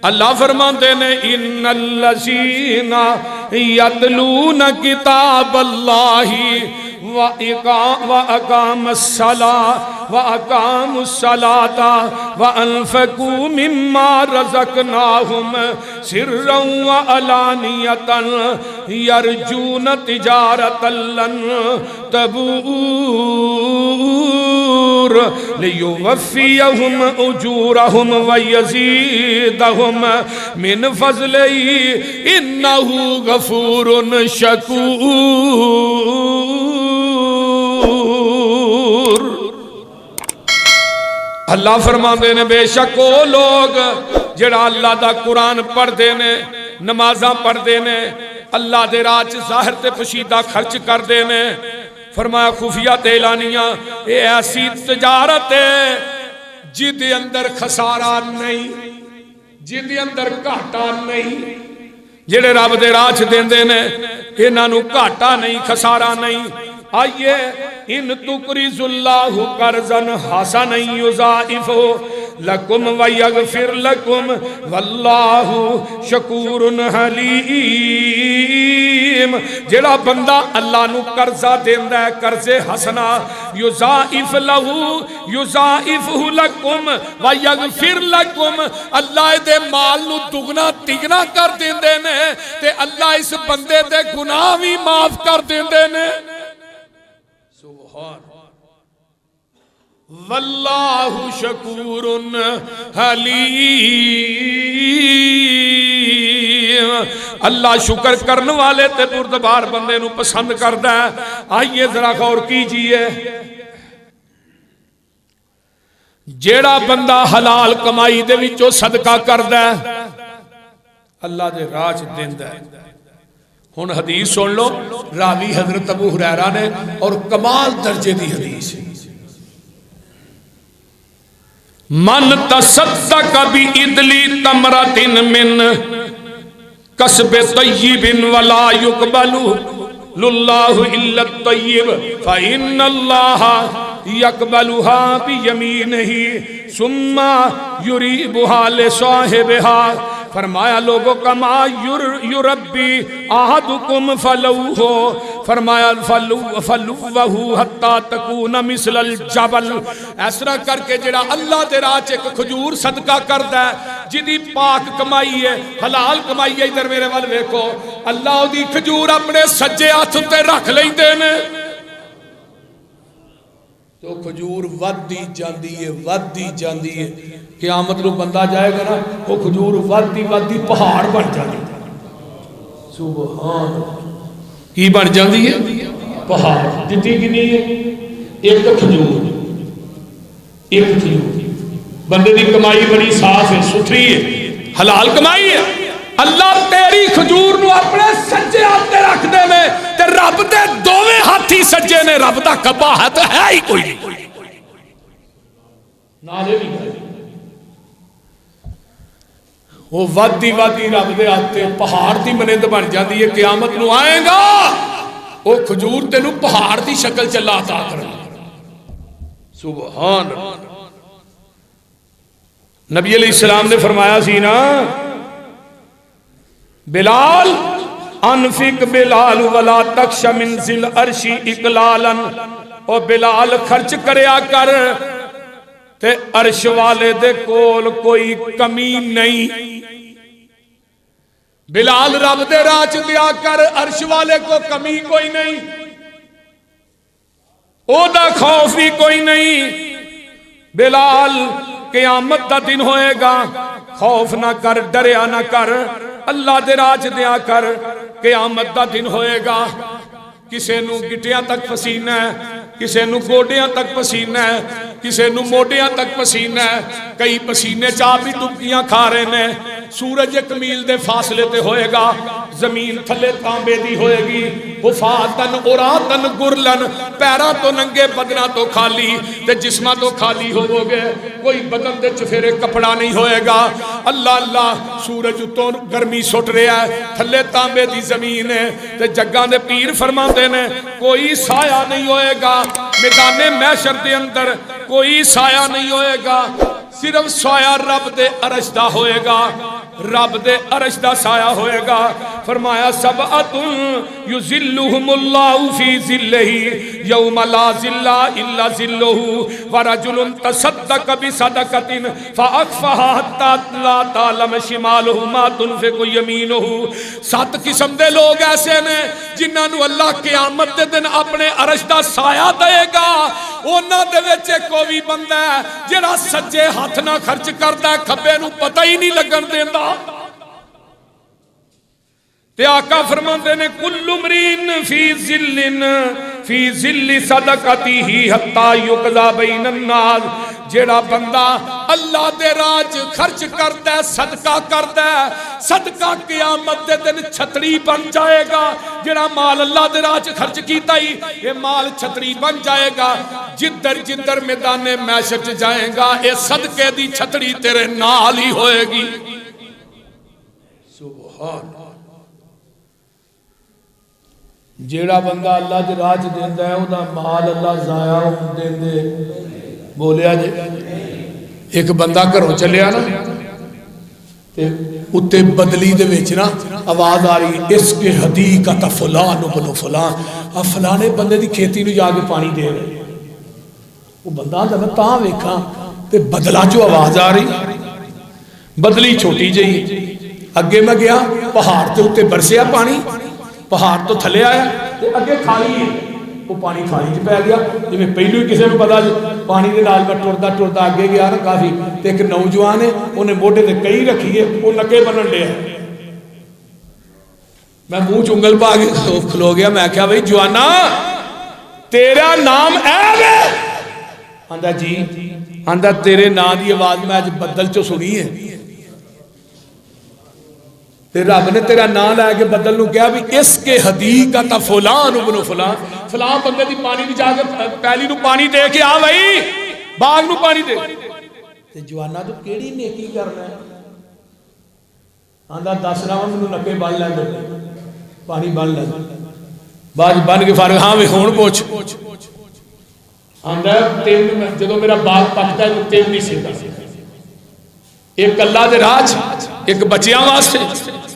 اللہ فرماتے نے ان الذین یتلون کتاب اللہ وَأَقَامُوا الصَّلَاةَ وَأَنفَقُوا مِمَّا رَزَقْنَاهُمْ سِرًّا وَعَلَانِيَةً يَرْجُونَ تِجَارَةً لَّن تَبُورَ لِيُوَفِّيَهُمْ أُجُورَهُمْ وَيَزِيدَهُمْ مِنْ فَضْلِهِ إِنَّهُ غَفُورٌ شَكُورٌ۔ اللہ فرماندے نے بے شک وہ لوگ جڑا اللہ دا قرآن پڑھ دینے نمازاں پڑھ دینے اللہ دے راہ چ ظاہر تے پوشیدہ خرچ کر دینے فرمایا خفیہ تے اعلانیہ اے ایسی تجارت ہے جدے اندر خسارہ نہیں جدے اندر گھاٹا نہیں جڑے رب دے راہ چ دیندے نے انہاں نوں گھاٹا نہیں خسارہ نہیں۔ آئیے ان تقرض اللہ قرضا حسنا یضاعفہ لکم ویغفر لکم واللہ شکور حلیم۔ جڑا بندہ اللہ نو قرضہ دیندا ہے قرض حسنا یضاعف لہو یضاعفہ لکم ویغفر لکم اللہ دے مال نو دگنا تگنا کر دیندے نے تے اللہ اس بندے دے گناہ بھی معاف کر دیندے نے۔ سبحان واللہ شکور حلیم۔ اللہ شکر کرنے والے تے بردبار بندے نو پسند کردا ہے۔ آئیے ذرا غور کیجئے جیڑا بندہ حلال کمائی دے وچوں صدقہ کردا ہے اللہ دے راہ چ دیندا ہے۔ ہن حدیث سن لو راوی حضرت ابو ہریرہ نے اور کمال درجے دی حدیث من تصدق بِإِدْلِ تَمْرَةٍ مِّن کسب طیب ولا يقبل للہ الا الطیب فإن اللہ يقبلها بيمینہ ثم یریبها لصاحبها۔ فرمایا لوگوں کما یربی احدکم فلوہ فرمایا فلوہ حتی تکون مثل الجبل۔ اس طرح کر کے جڑا اللہ دے راہ چ ایک کھجور صدقہ کردا ہے جدی پاک کمائی ہے حلال کمائی ہے ادھر میرے وال ویکھو اللہ دی کھجور اپنے سجے ہاتھ تے رکھ لیندے نے تو کھجور ودی جاندی ہے قیامت نو بندہ جائے گا نا وہ کھجور ودی پہاڑ بن جاندی ہے۔ سبحان کی بن جاندی ہے پہاڑ جتنی کنی ہے ایک کھجور بندے دی کمائی بڑی صاف ہے ستھری ہے حلال کمائی ہے اللہ تیری کھجور نو اپنے سجے ہاتھ تے رکھ دے میں تے رب دے دوویں ہاتھی سجے نے رب دا کبا ہے تو ہے ہی کوئی نہیں نالے بھی گئے وہ وادی رب دے آتے پہاڑ دی منند بن جاندی ہے قیامت نو آئے گا وہ کھجور تینو پہاڑ دی شکل چلا عطا کرنا۔ سبحان نبی علیہ السلام نے فرمایا سی نا بلال انفق بلال ولا تخش من ذل عرش اقلالا او بلال خرچ کریا کر تے عرش والے دے کول کوئی کمی نہیں۔ بلال رب دے راہ چ دیا کر عرش والے کو کمی کوئی نہیں او دا خوف بھی کوئی نہیں۔ بلال قیامت دا دن ہوئے گا خوف نہ کر ڈریا نہ کر اللہ دے راہ چ دیا کر قیامت دا دن ہوئے گا کسے نو گٹیاں تک پسینہ ہے کسے نو گوڑیاں تک پسینہ ہے کسے نو موڑیاں تک پسینہ ہے کئی پسینے چاہ بھی ڈبکیاں کھا رہے ہیں سورج ایک میل دے فاصلے تے ہوئے گا زمین تھلے تانبے دی ہوئے گی وفاتن اوراتن گرلن پیرا تو ننگے بدنا تو خالی تے جسمہ تو خالی ہو گے کوئی بدن دے چفیرے کپڑا نہیں ہوئے گا اللہ اللہ سورج تو گرمی سٹ رہا ہے تھلے تانبے دی زمین ہے تے جگہ دے پیر فرما دینے کوئی سایہ نہیں ہوئے گا میدان محشر دے اندر کوئی سایہ نہیں ہوئے گا صرف سایہ رب دے عرش دا ہوئے گا، رب دے عرش دا سایہ ہوئے گا۔ فرمایا سبعۃ یظلھم اللہ فی ظلہ یوم لا ظل الا ظلہ ورجل تصدق بصدقۃ فاخفاها حتی لا تعلم شمالہ ما تنفق یمینہ۔ 7 قسم دے لوگ ایسے نے جنہاں نو اللہ قیامت دے دن اپنے عرش دا سایہ دے گا۔ انہاں دے وچ کوئی بھی بندہ ہے جڑا سجے ہاتھ نہ خرچ کردا ہے، کھبے نو پتہ ہی نہیں لگن دیندا۔ تے آقا فرماندے نے کل امرین فی ظل صدقتہ حتی یقضی بین الناس۔ جیڑا بندہ اللہ دے راج خرچ کردا ہے، صدقہ کردا ہے، صدقہ قیامت دے دن چھتری بن جائے گا۔ جیڑا مال اللہ دے راج خرچ کیتا ہی یہ مال چھتری بن جائے گا۔ جدھر جدھر میدان معیشت جائے گا یہ صدقے دی چھتری تیرے نال ہی ہوئے گی۔ سبحان اللہ۔ جیڑا بندہ اللہ دے راج دیندا ہے اودا مال اللہ ضائع ہون دیندے۔ بولیا جی ایک بندہ گھروں چلیا نا تے اتے بدلی دے وچ نا آواز آ رہی اس کے حدیقۃ فلان ابن فلان، فلانے بندے دی کھیتی نو جا کے پانی دے رہے۔ وہ بندہ آندا میں تاں ویکھاں تے بدلا چوں آواز آ رہی، بدلی چھوٹی جئی، اگے میں گیا پہاڑ تے اتے برسیا پانی، پہاڑ تو تھلے آیا تے اگے کھالی ہے، وہ پانی کھالی چ پی گیا۔ جی میں پہلو ہی کسی کو پتا پانی دے نال میں ٹردا ٹردا اگے گیا نا کافی، تے ایک نوجوان ہے انہیں موٹے تے کئی رکھی ہے، وہ نکے بنن ڈیا۔ میں منہ چنگل پا کے کھلو گیا، میں کہا بھائی جوانا تیرا نام ایب ہے؟ آندا جی، آندا تیرے نام دی آواز میں آج بدل چو سنی ہے۔ تے رب نے تیرا نام لائے کہ بدل نو کیا بھی اس کے حدیقۃ فلان ابن فلان، فلان بندے دی پانی بھی جا کے پہلی نو پانی دے کے آ بھائی باغ نو پانی دے۔ تے جوانا تو کیڑی نیکی کرنا ہے؟ آندا 10 راہ منو نکے بن لے دے، پانی بن لے بعد بن کے فارغ ہاں وی ہون پوچھ۔ آندا تین جدوں میرا باغ پکدا ہے تین نہیں سیدا، ایک اللہ دے راج، ایک بچیاں واسطے،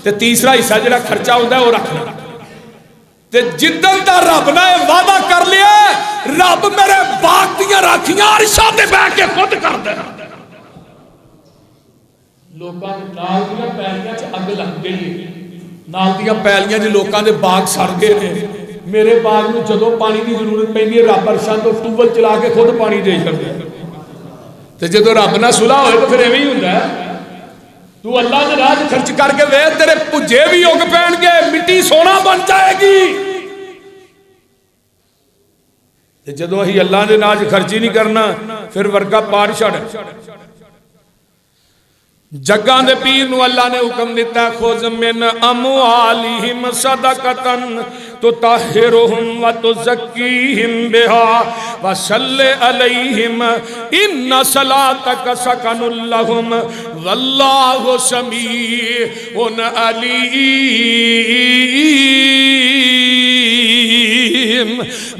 تے تیسرا حصہ جڑا خرچہ ہوندا ہے وہ رکھنا۔ تے جدن دا رب نے وعدہ کر لیا رب میرے باغ دیاں راکھیاں عرشاں تے بیٹھ کے خود کر دینا۔ لوکاں دے نال دیاں پیلیاں چ اگ لگ گئی، نال دیاں پیلیاں جو لوکاں دے باغ سڑ گئے نے۔ میرے باغ نو جدوں پانی دی ضرورت پیندی ہے رب عرشاں تو ٹیوبل چلا کے خود پانی دے چھڑدا ہے۔ تے جدوں رب نال صلح ہوئے تو پھر ایویں ہی ہوندا ہے۔ تو اللہ دے راج خرچ کر کے وے تیرے پجے بھی اگ پین گے، مٹی سونا بن جائے گی۔ جدو ہی اللہ دے راج خرچی نہیں کرنا پھر ورگا پار چھڑ۔ جگاں دے پیر نو اللہ نے حکم دیتا ہے خذ من اموالہم صدقۃ تطہرہم وتزکیہم بہا وصلی علیہم ان صلاتک سکن لہم واللہ سمیع علیم۔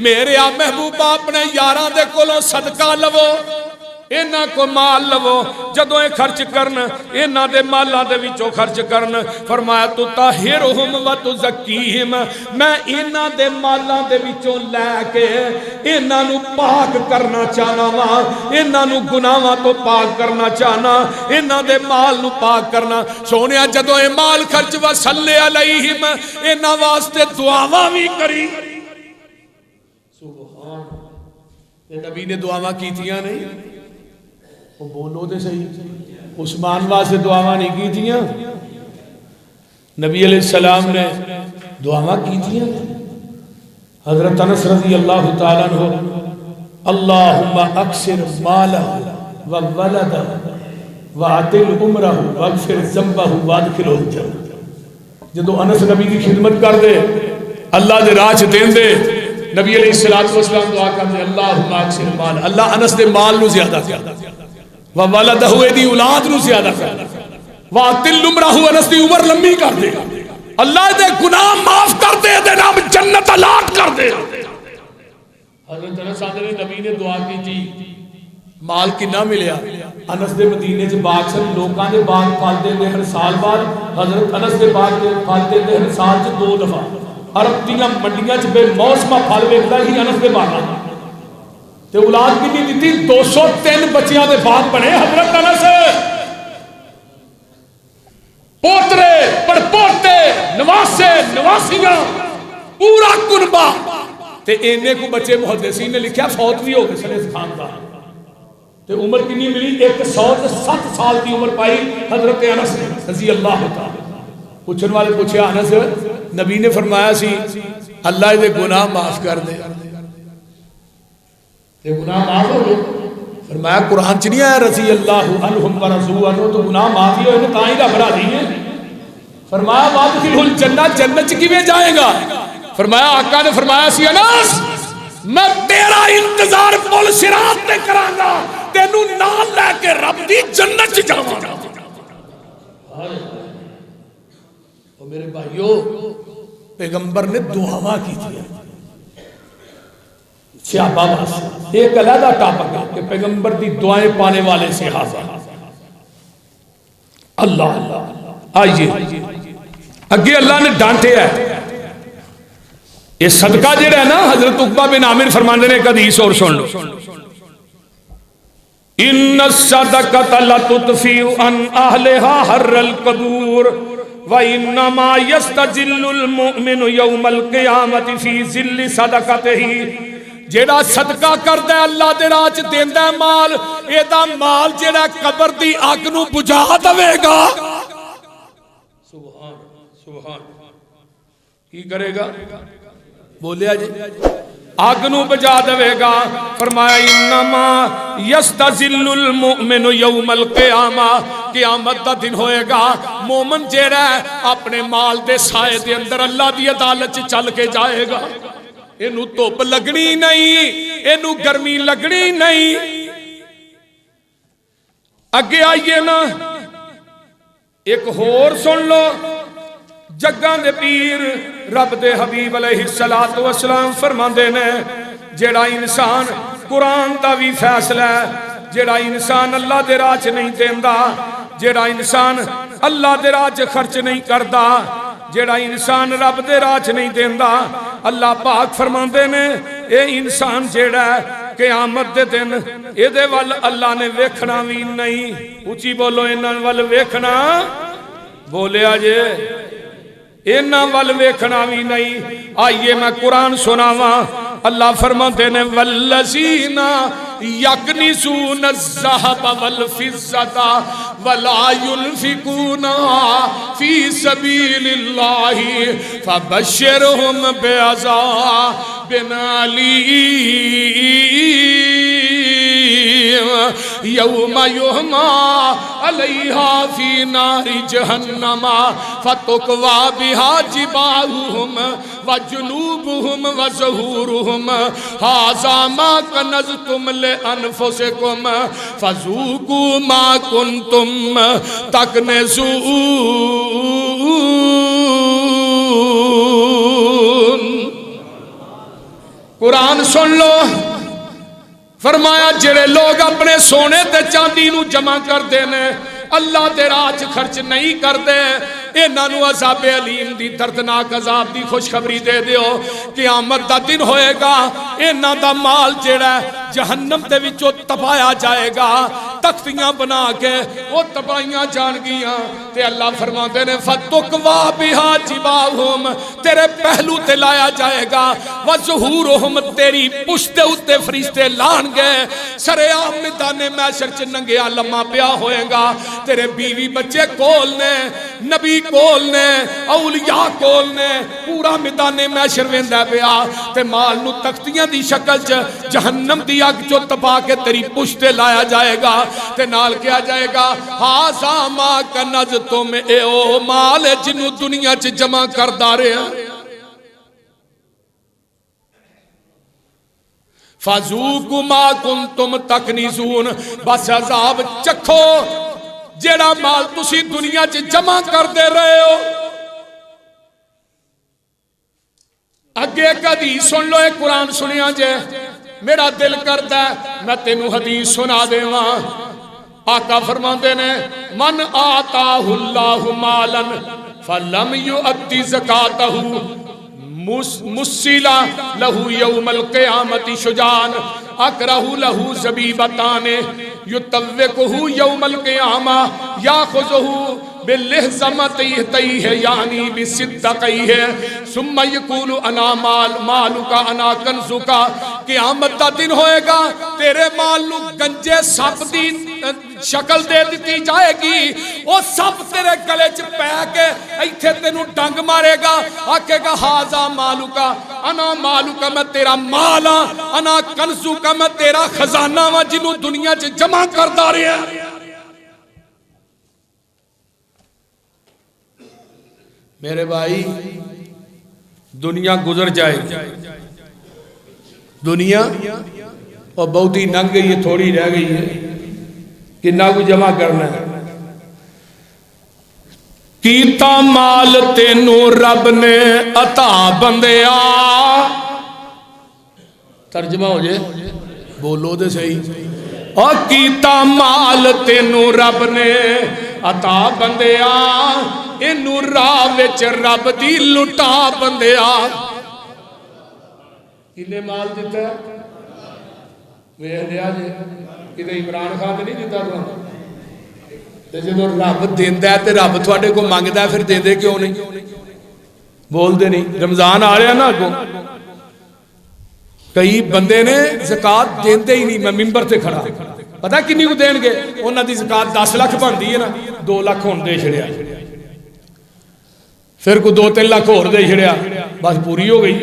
میرے محبوبہ اپنے یاراں دے کولوں صدقہ لو، اینا کو مال لو، جدوں اے خرچ کرن اینا دے مالاں دے وچوں خرچ کرن۔ فرمایا تو طاہرہم و تزکیہم، میں اینا دے مالاں دے وچوں لے کے اینا نو پاک کرنا چاہنا وا، اینا نو گناہاں تو پاک کرنا چاہنا، اینا دے مال نو پاک کرنا۔ سونیا جدوں اے مال خرچ و صلی علیہم اینا واسطے دعاواں بھی کری۔ سبحان اللہ، نبی نے دعاواں کیتیاں نہیں؟ وہ بولو دے صحیح، عثمان واسطے دعاواں نہیں کی تھیاں؟ نبی علیہ السلام نے دعاواں کی تھیاں؟ حضرت انس رضی اللہ تعالیٰ عنہ اللہم اکثر مالہ و ولدہ وعطل عمرہ واغفر ذنبہ وادخلہ الجنہ۔ جدو انس نبی کی خدمت کر دے، اللہ دے راج دین دے، نبی علیہ السلام دعا کر دے اللہم اکثر مال، اللہ انس دے مال نو زیادہ کر وَوَلَدَهُ ایدی اولاد نو زیادہ کر، وَعَتِلْ عُمْرَهُ انس دی عمر لمبی کر دے، اللہ دے گناہ معاف کر دے، دے نام جنت الاٹ کر دے۔ حضرت انس نے نبی نے دعا کی تھی مال کنا ملیا؟ انس دے مدینے چ باغ سن، لوکاں دے باغ پھل دے ہر سال بعد، حضرت انس دے باغ دے پھل دے ہر سال چ 2 دفعہ، عرب دیاں منڈیاں چ بے موسمہ پھل ویکدا ہی انس دے باغ تے اولاد کنی دتی؟ 203 بچیاں دے باغ بنے حضرت انس، پوترے پڑپوتے نواسے نواسیاں پورا کنبہ تے اینے کو بچے محدثین نے لکھیا فوت بھی ہو گئے سن اس خاندان تے عمر کنی ملی 107 سال کی عمر پائی حضرت انس رضی اللہ تعالی۔ پوچھن والے پوچھے انس نبی نے فرمایا سی اللہ دے گناہ معاف کر دے، تے گناہ معاف ہو گئے؟ فرمایا قرآن چ نہیں آیا رضی اللہ عنہم ورضوا عنہ، تو گناہ معاف ہی ہوئے تاں ہی رب راضی ہے۔ فرمایا وادخلہ الجنہ، جنت چ کیویں جائے گا؟ فرمایا آقا نے فرمایا سی انس میں تیرا انتظار پل صراط تے کراں گا، تینوں نال لے کے رب دی جنت چ جاواں گا۔ او میرے بھائیو پیغمبر نے دعا کی تھی صحابہ واسطے، ایک علیحدہ ٹاپک ہے کہ پیغمبر دی دعائیں پانے والے صحابہ۔ اللہ آئیے اگے اللہ نے ڈانٹے ہے یہ صدقہ جڑا ہے نا، حضرت عقبہ بن عامر فرماندے نے ایک حدیث اور سن لو، ان الصدقۃ لتطفئ عن اہلها حر القبور وانما یستجل المؤمن یوم القیامۃ فی ظل صدقتہ۔ جیڑا صدقہ کردا ہے اللہ دے راہ چ دیندا ہے مال، اے دا مال جیڑا قبر دی اگ نو بجھا دے گا۔ سبحان سبحان، کی کرے گا؟ بولیا جی آگ نو بجا دے گا۔ فرمایا انما یستذل المؤمن یوم القیامہ، قیامت دا دن ہوئے گا مومن جیڑا ہے اپنے مال دے سائے دے اندر اللہ دی عدالت چل کے جائے گا، اینو دھوپ لگنی نہیں، اینو گرمی لگنی نہیں۔ اگے آئیے نا ایک ہور سن لو، جگاں دے پیر رب دے حبیب علیہ السلام فرماندے نے جیڑا انسان قرآن دا بھی فیصلہ ہے، جیڑا انسان اللہ دے راہ چ نہیں دیندا، جیڑا انسان اللہ دے راہ چ خرچ نہیں کردا، جیڑا انسان رب دے راہ چ نہیں دیندا، اللہ پاک فرماندے نے اے انسان جیڑا ہے قیامت دے دن اے دے ول اللہ نے ویکھنا بھی نہیں۔ اچھی بولو انہاں ول ویکھنا، بولیا جے اینا ول ویکھنا بھی نہیں۔ آئیے میں قرآن سناواں، اللہ فرماتے نے والذین یکنزون الذھب والفضة ولا ينفقونها فی سبیل اللہ فبشرهم بعذاب علیم یوم یحمى علیہا فی نار جہنم فتکوی بہا جباہہم وجنوبہم وظہورہم ھذا ما کنزتم لانفسکم فذوقوا ما کنتم تکنزون۔ قرآن سن لو، فرمایا جڑے لوگ اپنے سونے تے چاندی نو جمع کر دینے اللہ دے راہ چ خرچ نہیں کر دے، انہاں نو عذاب علیم دی دردناک عذاب دی خوشخبری دے دیو۔ قیامت دا دن ہوئے گا انہاں دا مال جڑا جہنم دے وچوں تپایا جائے گا، تختیاں بنا کے وہ تپائیاں جان گیاں تے اللہ فرماتے نے فتکوا بہا جباہم، تیرے پہلو تے لایا جائے گا، وظہورہم تیری پشت اتے فرشتے لان گے، سرے عام میدان محشر چ ننگیا لمحہ پیا ہوئے گا، تیرے بیوی بچے کول نے، نبی کول نے، اولیاء کول نے، پورا میدان محشر ویندا پیا تے مال نو تختیاں دی شکل چ جہنم دی اگ چو تپا کے تیری پشتے لایا جائے گا تے نال کیا جائے گا ھذا ما کنزتم، اے او مال جنوں دنیا چ جمع کردا رہے ہیں، فذوقوا ما کنتم تکنزون، بس عذاب چکھو جیڑا مال تسی دنیا چ جمع کر دے رہے ہو۔ اگے ایک حدیث سن لو، ایک قرآن سنیا جے، میرا دل کرتا ہے میں تینوں حدیث سنا دیواں. آقا فرماندے نے من آتاہ اللہ مالا فلم یؤتی زکاتہ مسلا لہو یوم القیامت شجان اکرہ لہو زبیبتان یتوقہ یوم القیامہ یاخذہ باللہزمتیہ یعنی بصدقیہ ثم یقول انا مالکا انا کنزکا. قیامت دا دن ہوئے گا تیرے مال نو گنجے سپ دی شکل دے دیتی جائے گی. وہ سپ تیرے گلے چ پہ کے ایتھے تینوں ڈنگ مارے گا, آکے گا ہاذا مالکا انا مالکا, میں تیرا مال ہاں, انا کنزکا, میں تیرا خزانہ ہاں جنوں دنیا چ جمع کردا رہیا. میرے بھائی دنیا گزر جائے, دنیا اور بہت ہی ننگ گئی ہے, تھوڑی رہ گئی ہے, کتنا کو جمع کرنا ہے. کیتا مال تینوں رب نے عطا بندیا. ترجمہ ہو جائے بولو دے صحیح. اور کیتا مال تینوں رب نے عطا بندیا, اینو راہ وچ رب دی لٹا بندیا. کنے مال دیتا ہے ویکھ لیا جی, کدے عمران خان نہیں دیتا تو جدو رب دیندا ہے تے رب تھوڑے کو مانگدا ہے, پھر دیندے کیوں نہیں؟ بول دے نہیں. رمضان آ رہا نا اگوں, کئی بندے نے زکات دیندے ہی نہیں. میں ممبر تے کھڑا, پتہ کنی کو دین گے؟ انہاں دی زکات 10 لاکھ بندی ہے نا, 2 لاکھ ہون دے چھڑیا, پھر کو 2-3 لاکھ اور دے چھڑیا, بس پوری ہو گئی.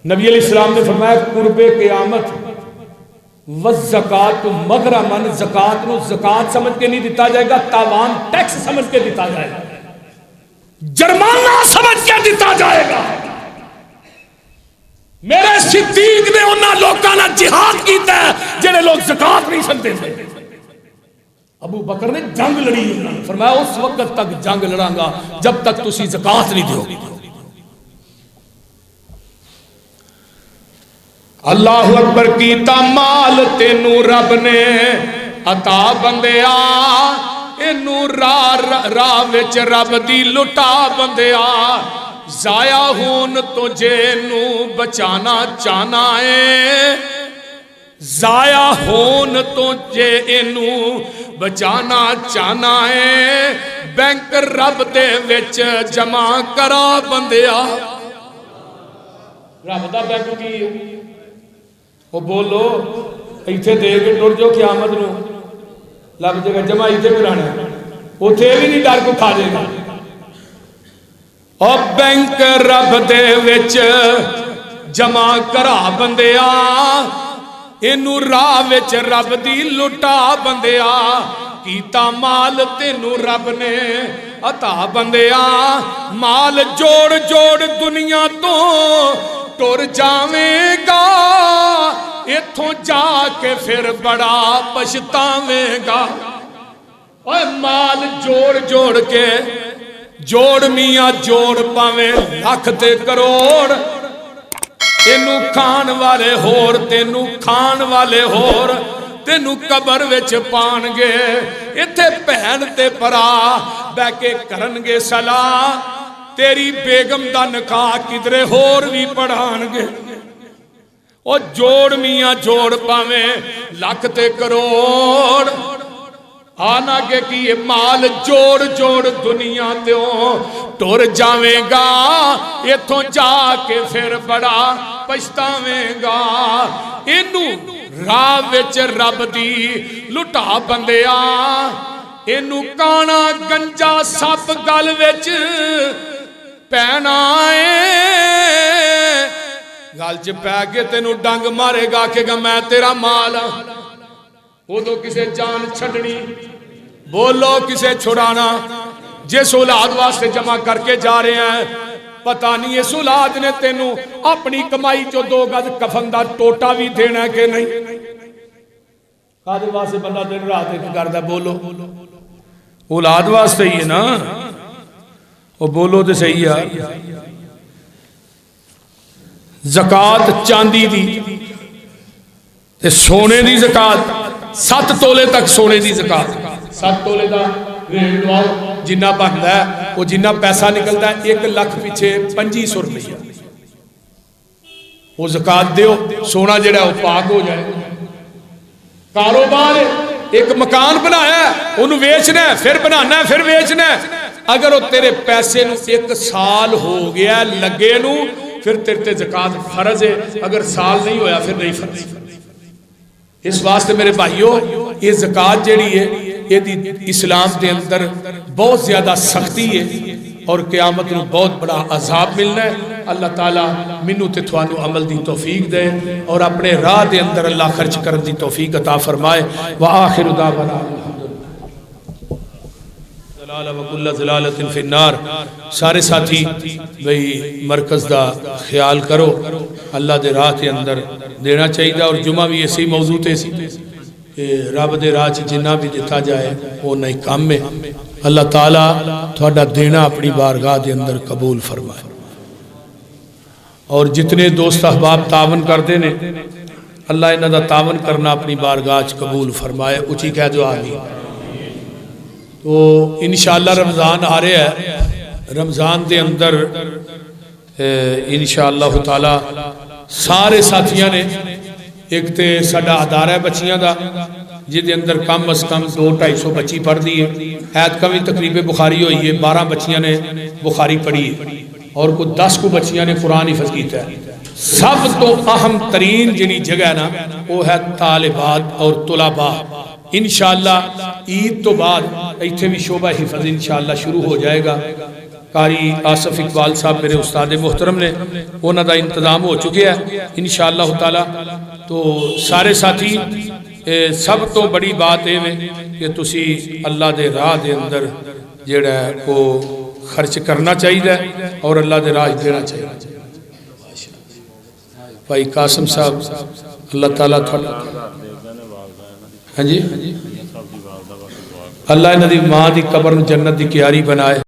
نبی علیہ السلام نے فرمایا قرب قیامت والزکات مغرمن, زکات نو زکات سمجھ کے نہیں دیتا جائے گا, تاوان ٹیکس سمجھ کے دیتا جائے گا, جرمانہ سمجھ کے دیتا جائے گا. میرے صدیق نے انہاں لوکاں نال جہاد کیتا ہے جڑے لوگ زکات نہیں سنتے تھے. ابو بکر نے جنگ لڑی, فرمایا اس وقت تک جنگ لڑاں گا جب تک تسی زکات نہیں دیو گے. اللہ اکبر. کیتا مال تینوں رب نے عطا بندیا, اینو راہ وچ رب دی لٹا بندیا. ضائع ہون تو جے نو بچانا چاہنا ہے, ضائع ہون تو جے اینو بچانا چاہنا ہے, بینک رب دے وچ جمع کرا بندیا. رب دا بینک کی وہ بولو ایتھے دے کے ٹر جو قیامت نو لب جگہ جمع ایتھے کرانا, اوتھے بھی نہیں ڈر کو کھا دے گا. اور بینک رب دے وچ جمع کرا بندیا, اینو راہ وچ رب دی لٹا بندیا. کیتا مال تینوں رب نے عطا بندیا, مال جوڑ جوڑ دنیا تو ٹر جاویں گا, ایتھوں جا کے پھر بڑا پچھتاویں گا. اوے مال جوڑ جوڑ کے جوڑ میاں جوڑ پاویں لاکھ تے کروڑ, اینو کھان والے ہور تینو کھان والے ہور, تینو قبر وچ پان گے. ایتھے بہن تے پرا بہ کے کرن گے صلاح, تیری بیگم دا نکاح کدرے ہور بھی پڑھان گے. او جوڑ میاں جوڑ پاویں لاکھ تے کروڑ, آنا کے کی مال جوڑ جوڑ دنیا دیوں ٹر جاویں گا, ایتھوں جا کے پھر بڑا پچھتاویں گا. اینو راہ وچ رب دی لٹا بندیا, اینو کانا گنجا سپ گل وچ پینا ہے, گل چ پی کے تینو ڈنگ مارے گا کہ گا میں تیرا مال ہاں. ادو کسے جان چھڑنی, بولو کسے چھڑانا. جس اولاد واسطے جمع کر کے جا رہے ہیں, پتہ نہیں اس اولاد نے تینو اپنی کمائی چو 2 گز کفن دا ٹوٹا بھی دینا ہے کہ نہیں. کادے واسطے بندہ دن رات ایک کردا, بولو اولاد واسطے ہی ہے نا. وہ بولو تو صحیح ہے. زکات چاندی دی تے سونے دی زکات 7 تولے تک سونے دی زکات 7 تولے دا ریٹ لواؤ جنہ بنتا ہے وہ جنہ پیسہ نکلتا ہے 1 لاکھ پیچھے 2500 روپیہ وہ زکات دیو سونا جڑا ہے وہ پاک ہو جائے کاروبار ایک مکان بنایا ہے انہوں ویچنا ہے پھر بنانا ہے پھر ویچنا ہے اگر وہ تیرے پیسے نو 1 سال ہو گیا لگے نو پھر تیرے تے زکات فرض ہے اگر سال نہیں ہویا پھر نہیں فرض اس واسطے میرے بھائیو یہ زکات جیڑی ہے یہ اسلام دے اندر بہت زیادہ سختی ہے اور قیامت نو بہت بڑا عذاب ملنا ہے اللہ تعالیٰ منو تے تھوانو عمل دی توفیق دے اور اپنے راہ دے اندر اللہ خرچ کرن دی توفیق عطا فرمائے وآخر دعوانا زلالہ وکل زلالت فی النار سارے ساتھی بھئی مرکز دا خیال کرو اللہ دے راہ دے اندر دینا چاہیے اور جمعہ بھی ایسی موضوع تے سی کہ رب دے راہ جنہ بھی دیتا جائے وہ نہیں کام میں اللہ تعالیٰ تھوڑا دینا اپنی بارگاہ دے اندر قبول فرمائے اور جتنے دوست احباب تعاون کرتے نے اللہ انہاں دا تعاون کرنا اپنی بارگاہ قبول فرمائے اچھی کہہ دو آمین تو انشاءاللہ رمضان آ رہے ہے رمضان دے اندر انشاءاللہ تعالیٰ سارے ساتھیاں نے ایک تے ساڈا ادارہ بچیاں دا جدے اندر کم از کم 200-250 بچی پڑھ دی ہے ایت کمی تقریب بخاری ہوئی ہے 12 بچیاں نے بخاری پڑھی ہے اور کوئی 10 کو بچیاں نے قرآن حفظ کیتا ہے سب تو اہم ترین جنی جگہ نا وہ ہے طالبات اور طلباء انشاءاللہ عید تو بعد ایتھے بھی شعبہ حفظ انشاءاللہ شروع ہو جائے گا قاری آصف اقبال صاحب میرے استاد محترم نے انہاں دا انتظام ہو چکے ہیں انشاءاللہ تعالی تو سارے ساتھی سب تو بڑی بات ہے کہ تسی اللہ دے راہ دے اندر جڑا ہے وہ خرچ کرنا چاہیے اور اللہ دے راہ دینا چاہیے بھائی قاسم صاحب اللہ تعالیٰ ہاں جی اللہ انہاں دی ماں دی قبر جنت دی کیاری بنائے